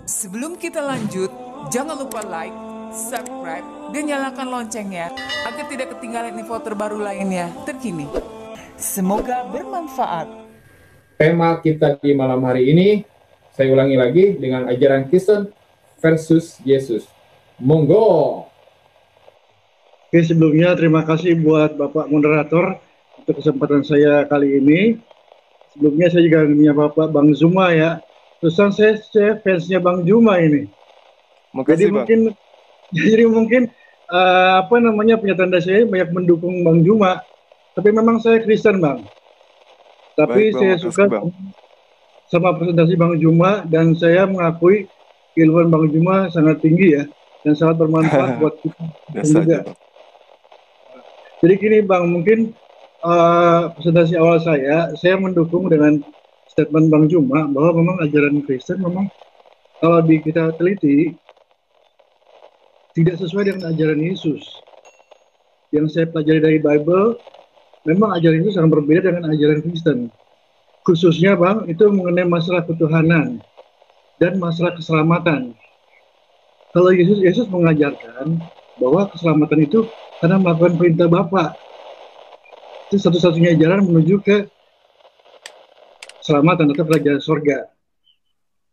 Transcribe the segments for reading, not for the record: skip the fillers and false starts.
Sebelum kita lanjut, jangan lupa like, subscribe, dan nyalakan loncengnya agar tidak ketinggalan info terbaru lainnya terkini. Semoga bermanfaat. Tema kita di malam hari ini, saya ulangi lagi, dengan ajaran Kristen versus Yesus. Monggo. Oke, sebelumnya terima kasih buat Bapak Moderator untuk kesempatan saya kali ini. Sebelumnya saya juga menyapa Bapak Bang Zuma ya. Terusan saya fansnya Bang Zuma ini. Makasih, jadi mungkin pernyataan dari saya banyak mendukung Bang Zuma. Tapi memang saya Kristen, Bang. Tapi Baik, Bang, saya makasih, suka Bang. sama presentasi Bang Zuma, dan saya mengakui keilmuan Bang Zuma sangat tinggi ya, dan sangat bermanfaat buat kita Biasa juga. aja, Bang. Jadi gini Bang, mungkin presentasi awal saya mendukung dengan statement Bang Zuma bahwa memang ajaran Kristen memang kalau kita teliti tidak sesuai dengan ajaran Yesus. Yang saya pelajari dari Bible, memang ajaran itu sangat berbeda dengan ajaran Kristen. Khususnya Bang, itu mengenai masalah ketuhanan dan masalah keselamatan. Kalau Yesus mengajarkan bahwa keselamatan itu karena melakukan perintah Bapa. Itu satu-satunya jalan menuju ke keselamatan atau kerajaan surga.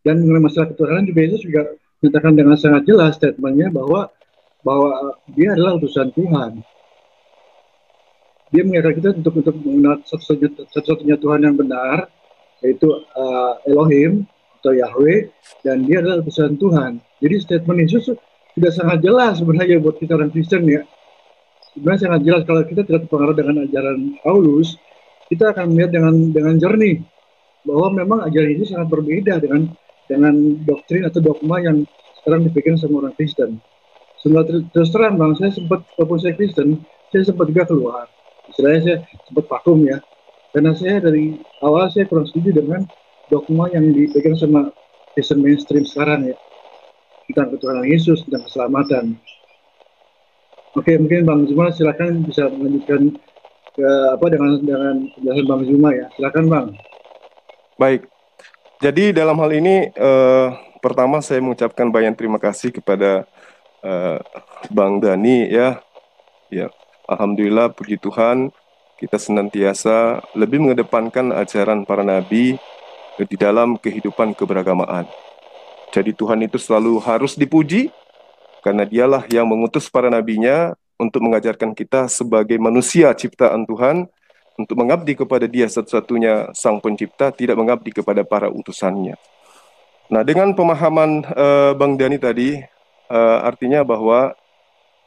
Dan mengenai masalah ketuhanan juga Yesus juga menyatakan dengan sangat jelas statementnya bahwa dia adalah utusan Tuhan. Dia mengingatkan kita untuk mengenal satu-satunya Tuhan yang benar, yaitu Elohim atau Yahweh, dan dia adalah utusan Tuhan. Jadi statement Yesus sudah sangat jelas sebenarnya buat kita orang Kristen ya. Sebenarnya sangat jelas kalau kita tidak terpengaruh dengan ajaran Paulus, kita akan melihat dengan jernih bahwa memang ajaran ini sangat berbeda dengan doktrin atau dogma yang sekarang dipegang sama orang Kristen. Sebenarnya terus terang Bang, saya sempat, walaupun saya Kristen, saya sempat juga keluar. Istilahnya saya sempat vakum ya, karena saya dari awal saya kurang setuju dengan dogma yang dipegang sama Kristen mainstream sekarang ya, tentang ketuhanan Yesus, tentang keselamatan. Oke, mungkin Bang Zuma silakan bisa melanjutkan ke dengan penjelasan Bang Zuma ya. Silakan Bang. Baik. Jadi dalam hal ini pertama saya mengucapkan banyak terima kasih kepada Bang Dani ya. Ya, alhamdulillah puji Tuhan kita senantiasa lebih mengedepankan ajaran para nabi di dalam kehidupan keberagamaan. Jadi Tuhan itu selalu harus dipuji karena dialah yang mengutus para nabinya untuk mengajarkan kita sebagai manusia ciptaan Tuhan untuk mengabdi kepada Dia satu-satunya Sang Pencipta, tidak mengabdi kepada para utusannya. Nah, dengan pemahaman Bang Dani tadi, artinya bahwa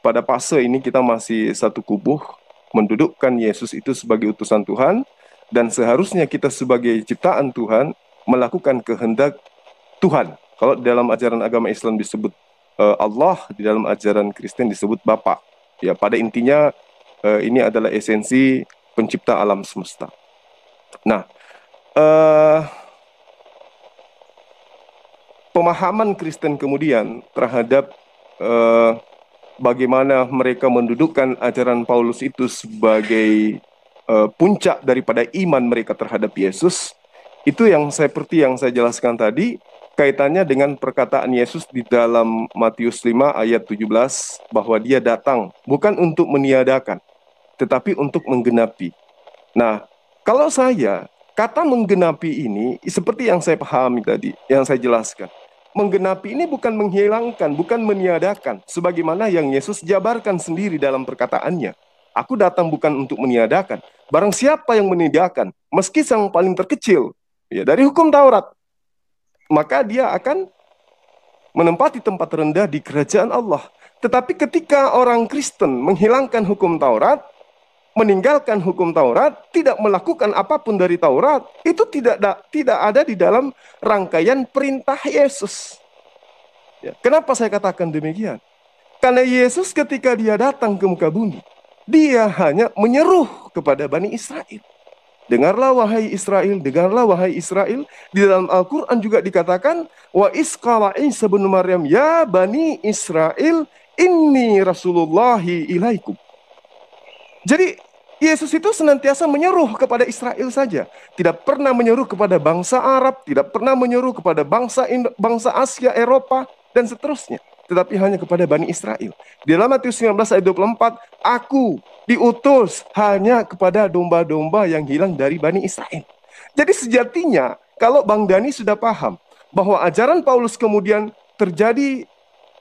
pada fase ini kita masih satu kubu, mendudukkan Yesus itu sebagai utusan Tuhan, dan seharusnya kita sebagai ciptaan Tuhan melakukan kehendak Tuhan. Kalau dalam ajaran agama Islam disebut Allah, di dalam ajaran Kristen disebut Bapa. Ya, pada intinya ini adalah esensi pencipta alam semesta. Nah, pemahaman Kristen kemudian terhadap bagaimana mereka mendudukkan ajaran Paulus itu sebagai puncak daripada iman mereka terhadap Yesus, itu yang seperti yang saya jelaskan tadi, kaitannya dengan perkataan Yesus di dalam Matius 5 ayat 17 bahwa dia datang bukan untuk meniadakan tetapi untuk menggenapi. Nah, kalau saya kata menggenapi ini seperti yang saya pahami tadi, yang saya jelaskan. Menggenapi ini bukan menghilangkan, bukan meniadakan sebagaimana yang Yesus jabarkan sendiri dalam perkataannya. Aku datang bukan untuk meniadakan. Barang siapa yang meniadakan, meski sang paling terkecil ya dari hukum Taurat, maka dia akan menempati tempat rendah di kerajaan Allah. Tetapi ketika orang Kristen menghilangkan hukum Taurat, meninggalkan hukum Taurat, tidak melakukan apapun dari Taurat, itu tidak ada di dalam rangkaian perintah Yesus. Ya, kenapa saya katakan demikian? Karena Yesus ketika dia datang ke muka bumi, dia hanya menyeru kepada Bani Israel. Dengarlah wahai Israel, dengarlah wahai Israel. Di dalam Al-Quran juga dikatakan, wa isqala Isa bin Maryam, ya Bani Israel, inni Rasulullahi ilaikum. Jadi Yesus itu senantiasa menyeru kepada Israel saja. Tidak pernah menyeru kepada bangsa Arab, tidak pernah menyeru kepada bangsa Asia, Eropa, dan seterusnya. Tetapi hanya kepada Bani Israel. Di dalam Matius 19 ayat 24, aku diutus hanya kepada domba-domba yang hilang dari Bani Israel. Jadi sejatinya, kalau Bang Dani sudah paham bahwa ajaran Paulus kemudian terjadi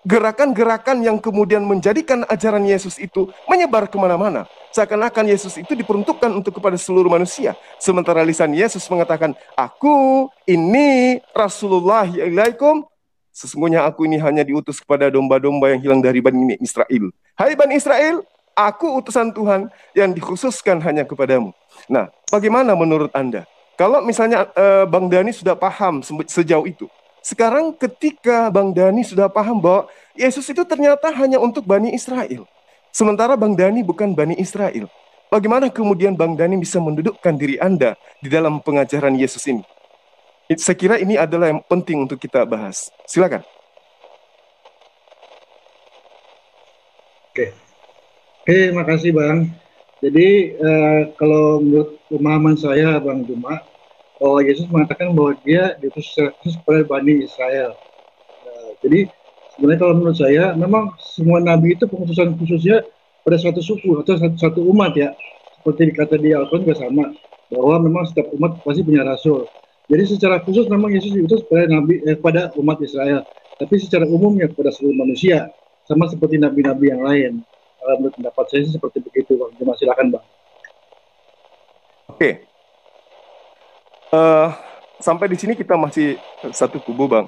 gerakan-gerakan yang kemudian menjadikan ajaran Yesus itu menyebar kemana-mana. Seakan-akan Yesus itu diperuntukkan untuk kepada seluruh manusia. Sementara lisan Yesus mengatakan, aku ini Rasulullah ilaikum. Sesungguhnya aku ini hanya diutus kepada domba-domba yang hilang dari Bani Israel. Hai Bani Israel, aku utusan Tuhan yang dikhususkan hanya kepadamu. Nah, bagaimana menurut Anda? Kalau misalnya Bang Dani sudah paham sejauh itu, sekarang ketika Bang Dani sudah paham bahwa Yesus itu ternyata hanya untuk Bani Israel. Sementara Bang Dani bukan Bani Israel. Bagaimana kemudian Bang Dani bisa mendudukkan diri Anda di dalam pengajaran Yesus ini? Saya kira ini adalah yang penting untuk kita bahas. Silakan. Oke, makasih Bang. Jadi kalau menurut pemahaman saya Bang Juma, bahwa Yesus mengatakan bahwa dia diutus kepada Bani Israel. Jadi sebenarnya kalau menurut saya, memang semua nabi itu pengutusan khususnya pada suatu suku atau satu umat ya. Seperti dikata di Al-Quran juga sama, bahwa memang setiap umat pasti punya rasul. Jadi secara khusus memang Yesus diutus pada umat Israel, tapi secara umumnya kepada seluruh manusia, sama seperti nabi-nabi yang lain. Menurut pendapat saya sih seperti begitu, Bang. Cuma silakan, Bang. Oke. Sampai di sini kita masih satu kubu, Bang.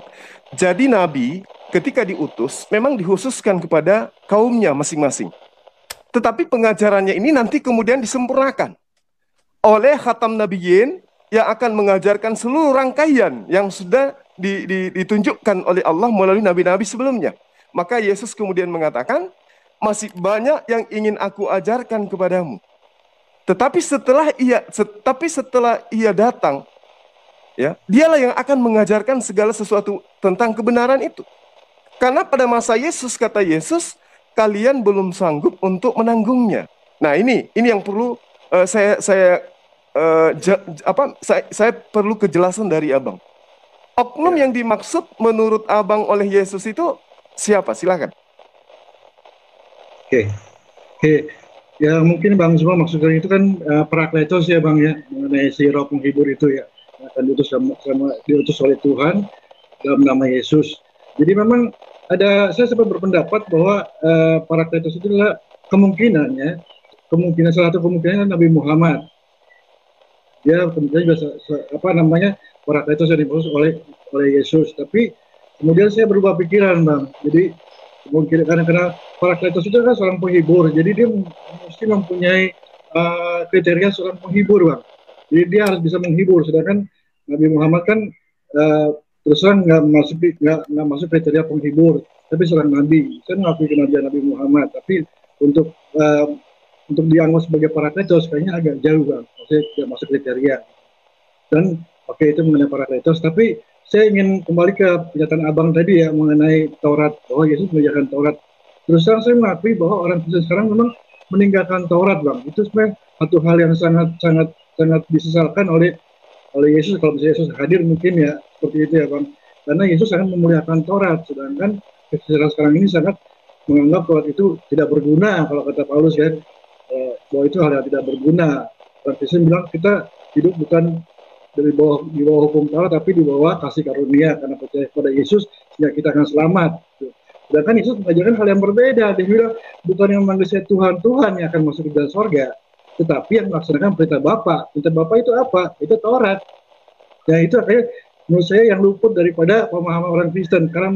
Jadi nabi ketika diutus memang dikhususkan kepada kaumnya masing-masing. Tetapi pengajarannya ini nanti kemudian disempurnakan oleh khatam nabiyyin yang akan mengajarkan seluruh rangkaian yang sudah ditunjukkan oleh Allah melalui nabi-nabi sebelumnya. Maka Yesus kemudian mengatakan, masih banyak yang ingin aku ajarkan kepadamu. Tetapi setelah ia datang, ya, dialah yang akan mengajarkan segala sesuatu tentang kebenaran itu. Karena pada masa Yesus, kata Yesus, kalian belum sanggup untuk menanggungnya. Nah, ini yang perlu saya perlu kejelasan dari Abang. Oknum yang dimaksud menurut Abang oleh Yesus itu siapa? Silakan. Oke. Ya mungkin Bang semua maksudnya itu kan Parakletos ya Bang ya, mengenai si roh penghibur itu ya, akan diutus oleh Tuhan dalam nama Yesus. Jadi memang saya sempat berpendapat bahwa Parakletos itu adalah kemungkinan salah satu kemungkinan Nabi Muhammad. Dia kemungkinan juga Parakletos yang dimaksud oleh Yesus. Tapi kemudian saya berubah pikiran Bang. Jadi mungkin karena Parakletos itu kan seorang penghibur, jadi dia mesti mempunyai kriteria seorang penghibur, Bang. Jadi dia harus bisa menghibur, sedangkan Nabi Muhammad kan terus terang nggak masuk kriteria penghibur, tapi seorang nabi. Saya mengakui kenabian Nabi Muhammad, tapi untuk dianggap sebagai Parakletos kayaknya agak jauh, Bang. Maksudnya tidak masuk kriteria. Dan itu mengenai Parakletos, tapi saya ingin kembali ke pernyataan Abang tadi ya mengenai Taurat, bahwa Yesus mengajarkan Taurat. Terus terang saya mengakui bahwa orang Kristen sekarang memang meninggalkan Taurat, Bang. Itu sebenarnya satu hal yang sangat disesalkan oleh Yesus. Kalau misalnya Yesus hadir mungkin ya seperti itu ya, Bang. Karena Yesus sangat memuliakan Taurat, sedangkan Kristen sekarang ini sangat menganggap Taurat itu tidak berguna. Kalau kata Paulus kan, bahwa itu hal yang tidak berguna. Orang Kristen bilang kita hidup bukan di bawah hukum Taurat, tapi di bawah kasih karunia karena percaya kepada Yesus sehingga kita akan selamat. Sedangkan Yesus mengajarkan hal yang berbeda. Dia bilang bukan yang memanggil saya Tuhan yang akan masuk ke dalam sorga, tetapi yang melaksanakan perintah Bapa. Perintah Bapa itu apa? Itu Taurat. Ya itu akhirnya menurut saya yang luput daripada pemahaman orang Kristen karena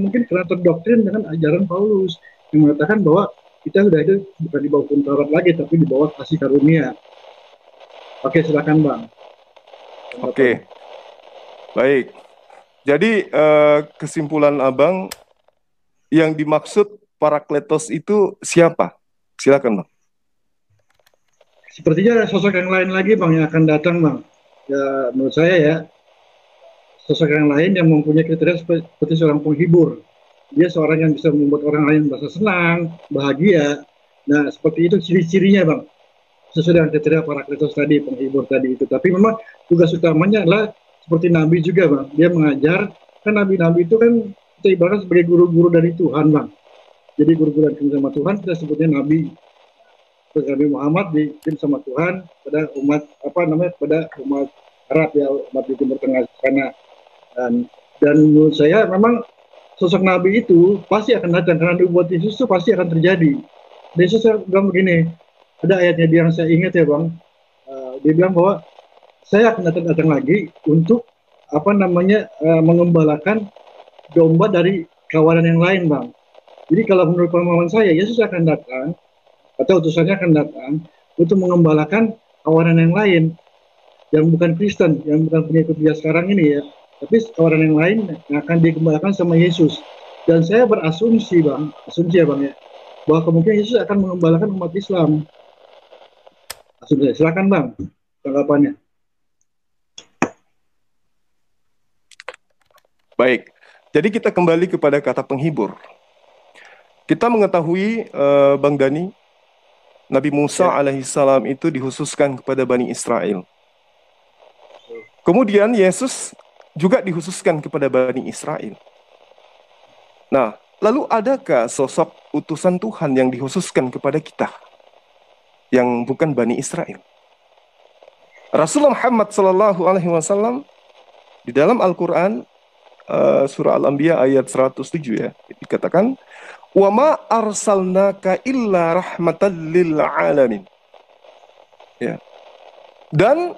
terdoktrin dengan ajaran Paulus yang mengatakan bahwa kita sudah itu bukan di bawah hukum Taurat lagi, tapi di bawah kasih karunia. Oke, silakan Bang. Oke, baik. Jadi kesimpulan Abang yang dimaksud Parakletos itu siapa? Silakan Bang. Sepertinya sosok yang lain lagi Bang yang akan datang Bang. Ya menurut saya ya, sosok yang lain yang mempunyai kriteria seperti seorang penghibur. Dia seorang yang bisa membuat orang lain merasa senang, bahagia. Nah seperti itu ciri-cirinya Bang. sesuai dengan kriteria para Kristus tadi, penghibur tadi itu. Tapi memang tugas utamanya adalah seperti Nabi juga, Bang. Dia mengajar, kan Nabi-Nabi itu kan kita ibaratkan sebagai guru-guru dari Tuhan, Bang. Jadi guru-guru yang sama Tuhan kita sebutnya Nabi. Terus Nabi Muhammad dikirim sama Tuhan pada umat pada umat Arab ya, umat di Timur Tengah sana. Dan menurut saya memang sosok Nabi itu pasti akan datang karena dibuat Yesus itu pasti akan terjadi. Dan Yesus bilang begini, ada ayatnya dia yang saya ingat ya Bang. Dia bilang bahwa saya akan datang lagi untuk mengembalakan domba dari kawanan yang lain, Bang. Jadi kalau menurut pemahaman saya, Yesus akan datang atau utusannya akan datang untuk mengembalakan kawanan yang lain yang bukan Kristen, yang bukan pengikut dia sekarang ini ya, tapi kawanan yang lain yang akan dikembalikan sama Yesus. Dan saya berasumsi, Bang, asumsi ya Bang ya, bahwa kemungkinan Yesus akan mengembalakan umat Islam. Asumsi, silakan Bang, tanggapannya. Baik, jadi kita kembali kepada kata penghibur. Kita mengetahui, Bang Dani, Nabi Musa alaihissalam itu dikhususkan kepada Bani Israel. Kemudian Yesus juga dikhususkan kepada Bani Israel. Nah, lalu adakah sosok utusan Tuhan yang dikhususkan kepada kita yang bukan Bani Israel? Rasulullah Muhammad SAW di dalam Al-Quran surah Al-Anbiya ayat 107 ya, dikatakan wa ma arsalnaka illa rahmatan lil alamin. Ya. Dan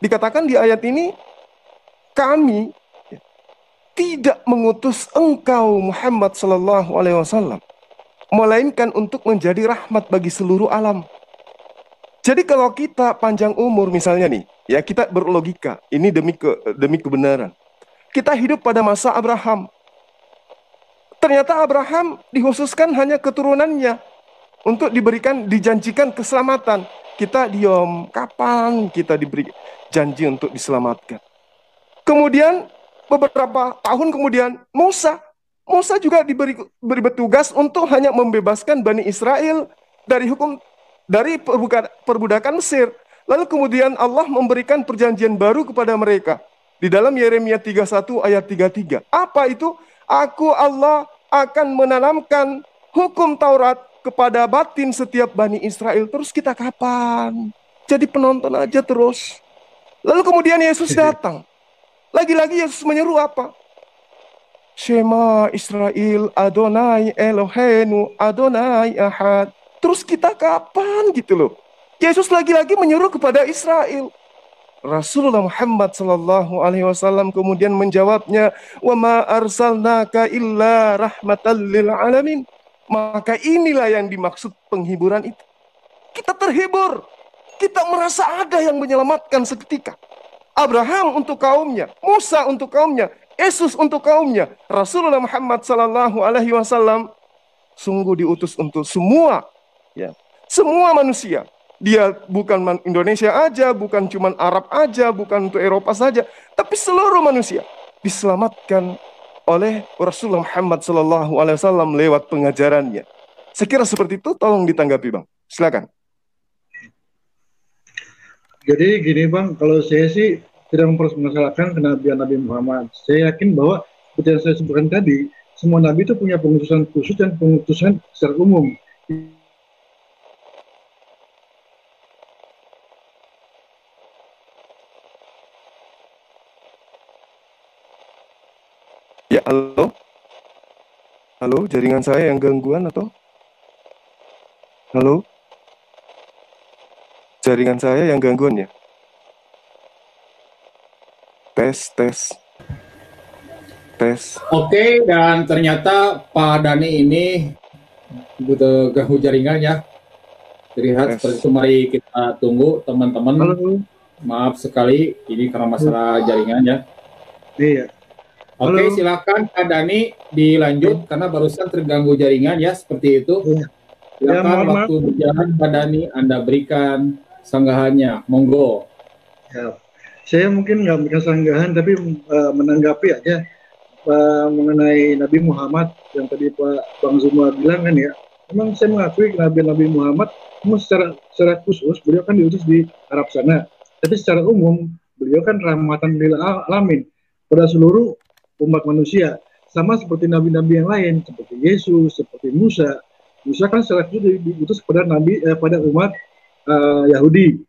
dikatakan di ayat ini kami tidak mengutus engkau Muhammad sallallahu alaihi wasallam melainkan untuk menjadi rahmat bagi seluruh alam. Jadi kalau kita panjang umur misalnya nih, ya kita berlogika, ini demi kebenaran. Kita hidup pada masa Abraham. Ternyata Abraham dikhususkan hanya keturunannya untuk dijanjikan keselamatan. Kita diam, kapan kita diberi janji untuk diselamatkan? Kemudian beberapa tahun kemudian Musa juga diberi bertugas untuk hanya membebaskan Bani Israel dari perbudakan Mesir. Lalu kemudian Allah memberikan perjanjian baru kepada mereka. Di dalam Yeremia 31 ayat 33. Apa itu? Aku Allah akan menanamkan hukum Taurat kepada batin setiap Bani Israel. Terus kita kapan? Jadi penonton aja terus. Lalu kemudian Yesus datang. Lagi-lagi Yesus menyeru apa? Shema Israel Adonai Eloheinu Adonai Ahad. Terus kita kapan gitu loh? Yesus lagi-lagi menyeru kepada Israel. Rasulullah Muhammad sallallahu alaihi wasallam kemudian menjawabnya, "Wa ma arsalnaka illa rahmatan lil alamin." Maka inilah yang dimaksud penghiburan itu. Kita terhibur. Kita merasa ada yang menyelamatkan seketika. Abraham untuk kaumnya, Musa untuk kaumnya, Yesus untuk kaumnya. Rasulullah Muhammad sallallahu alaihi wasallam sungguh diutus untuk semua, ya, semua manusia. Dia bukan Indonesia aja, bukan cuma Arab aja, bukan untuk Eropa saja, tapi seluruh manusia diselamatkan oleh Rasulullah Muhammad SAW lewat pengajarannya. Saya kira seperti itu, tolong ditanggapi Bang. Silakan. Jadi gini Bang, kalau saya sih tidak mempermasalahkan kenabian Nabi Muhammad. Saya yakin bahwa seperti yang saya sebutkan tadi, semua nabi itu punya pengutusan khusus dan pengutusan secara umum. Ya, halo? Halo, jaringan saya yang gangguan atau? Halo? Jaringan saya yang gangguan ya? Tes. Oke, dan ternyata Pak Dani ini butuh ganggu jaringan ya. Terlihat seperti itu, mari kita tunggu teman-teman. Maaf sekali, ini karena masalah jaringan ya. Iya. Oke, silakan Pak Dani dilanjut karena barusan terganggu jaringan ya, seperti itu. Silakan waktu berjalan Pak Dani Anda berikan sanggahannya, monggo. Ya. Saya mungkin nggak berikan sanggahan, tapi menanggapi aja mengenai Nabi Muhammad yang tadi Pak Bang Zuma bilang kan ya. Memang saya mengakui Nabi Muhammad Cuma secara khusus beliau kan diutus di Arab sana. Tapi secara umum beliau kan rahmatan lil alamin pada seluruh umat manusia. Sama seperti nabi-nabi yang lain, seperti Yesus, seperti Musa. Musa kan secara khusus diutus pada pada umat Yahudi.